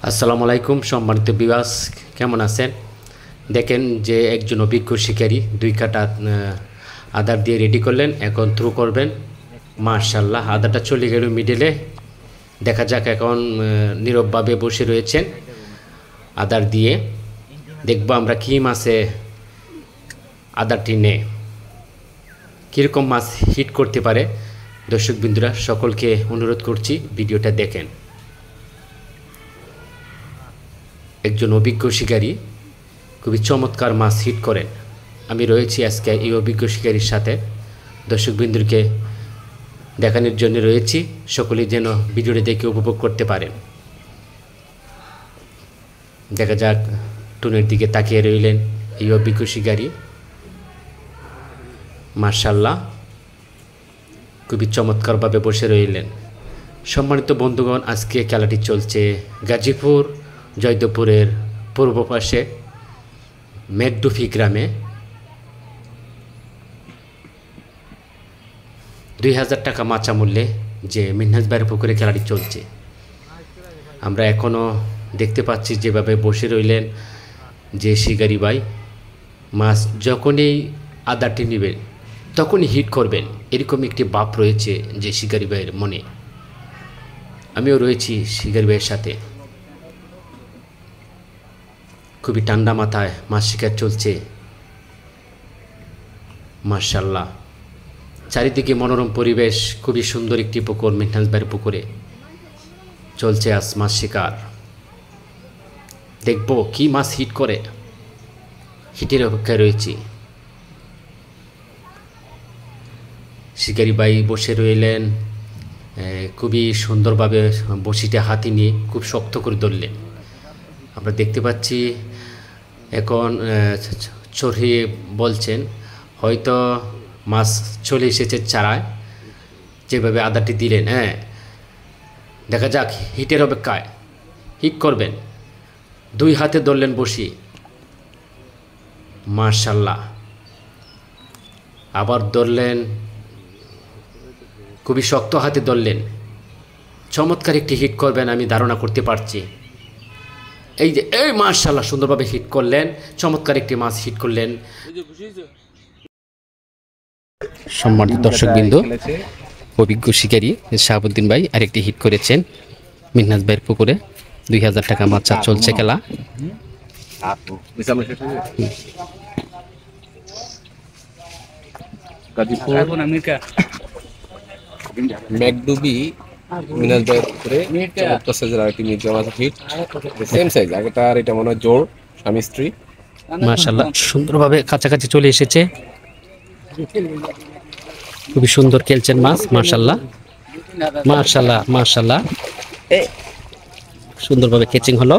আসসালামু আলাইকুম সম্মানিত বিবাস, কেমন আছেন? দেখেন যে একজন অভিজ্ঞ শিকারী 2 কাটা আদার দিয়ে রেডি করলেন, এখন থ্রু করবেন। মাশাআল্লাহ, আদাটা চলে গেল মিডলে। দেখা যাক, এখন নীরবভাবে বসে রয়েছেন আদার দিয়ে। দেখব আমরা কি মাছে আদারটি নেই, কীরকম মাছ হিট করতে পারে। দর্শক বিন্দুরা, সকলকে অনুরোধ করছি ভিডিওটা দেখেন। একজন অভিজ্ঞ শিকারী খুবই চমৎকার মাছ হিট করেন। আমি রয়েছি আজকে এই অভিজ্ঞ শিকারীর সাথে, দর্শকবৃন্দকে দেখানোর জন্য রয়েছি। সকলেই যেন ভিডিওটি দেখে উপভোগ করতে পারেন। দেখা যাক, টুনের দিকে তাকিয়ে রইলেন এই অভিজ্ঞ শিকারী। মাশাআল্লাহ, খুবই চমৎকারভাবে বসে রইলেন। সম্মানিত বন্ধুগণ, আজকে খেলাটি চলছে গাজীপুর জয়দেবপুরের পূর্ব পাশে মেঘডুফি গ্রামে। 2000 টাকা মাচা মূল্যে যে মিনহাজ ভাইয়ের পুকুরে খেলাটি চলছে। আমরা এখনও দেখতে পাচ্ছি যেভাবে বসে রইলেন যে শিকারি ভাই। মাছ যখনই আদারটি নেবেন তখনই হিট করবেন, এরকম একটি ভাব রয়েছে যে শিকারি ভাইয়ের মনে। আমিও রয়েছি শিকারি ভাইয়ের সাথে। খুবই ঠান্ডা মাথায় মাছ শিকার চলছে। মাশাআল্লাহ, চারিদিকে মনোরম পরিবেশ, খুবই সুন্দর একটি পুকুর, মিনহাজ ভাইয়ের পুকুরে চলছে আজ মাছ শিকার। দেখব কি মাছ হিট করে, হিটের অপেক্ষায় রয়েছি। শিকারি ভাই বসে রইলেন, খুবই সুন্দরভাবে বসিটা হাতে নিয়ে খুব শক্ত করে ধরলেন। আমরা দেখতে পাচ্ছি এখন চড়িয়ে বলছেন, হয়তো মাছ চলে এসেছে চারায়, যেভাবে আদারটি দিলেন। দেখা যাক, হিটের অপেক্ষায়, হিট করবেন। 2 হাতে ধরলেন বসি। মাশাআল্লাহ, আবার ধরলেন, খুবই শক্ত হাতে ধরলেন। চমৎকার একটি হিট করবেন আমি ধারণা করতে পারছি। এই যে মাশাআল্লাহ, সুন্দরভাবে হিট করলেন, চমৎকার একটি মাছ হিট করলেন। সম্মানিত দর্শকবৃন্দ, অভিজ্ঞ শিকারী শাহাবুদ্দিন ভাই আরেকটি হিট করেছেন মিনহাজ ভাইয়ের পুকুরে। 2000 টাকা মাছা চলছে খেলা। মেঘডুবি মিনহাজ ভাইয়ের পুকুরে চমৎকার সাইজের আরেকটি মির্জা মাছ হিট, সেম সাইজ আগেটার। এটা মনে হয় জোর স্বামী স্ত্রী। মাশাআল্লাহ, সুন্দরভাবে কাছাকাছি চলে এসেছে। খুবই সুন্দর খেলছেন মাছ। মাশাআল্লাহ মাশাআল্লাহ মাশাআল্লাহ, সুন্দরভাবে ক্যাচিং হলো।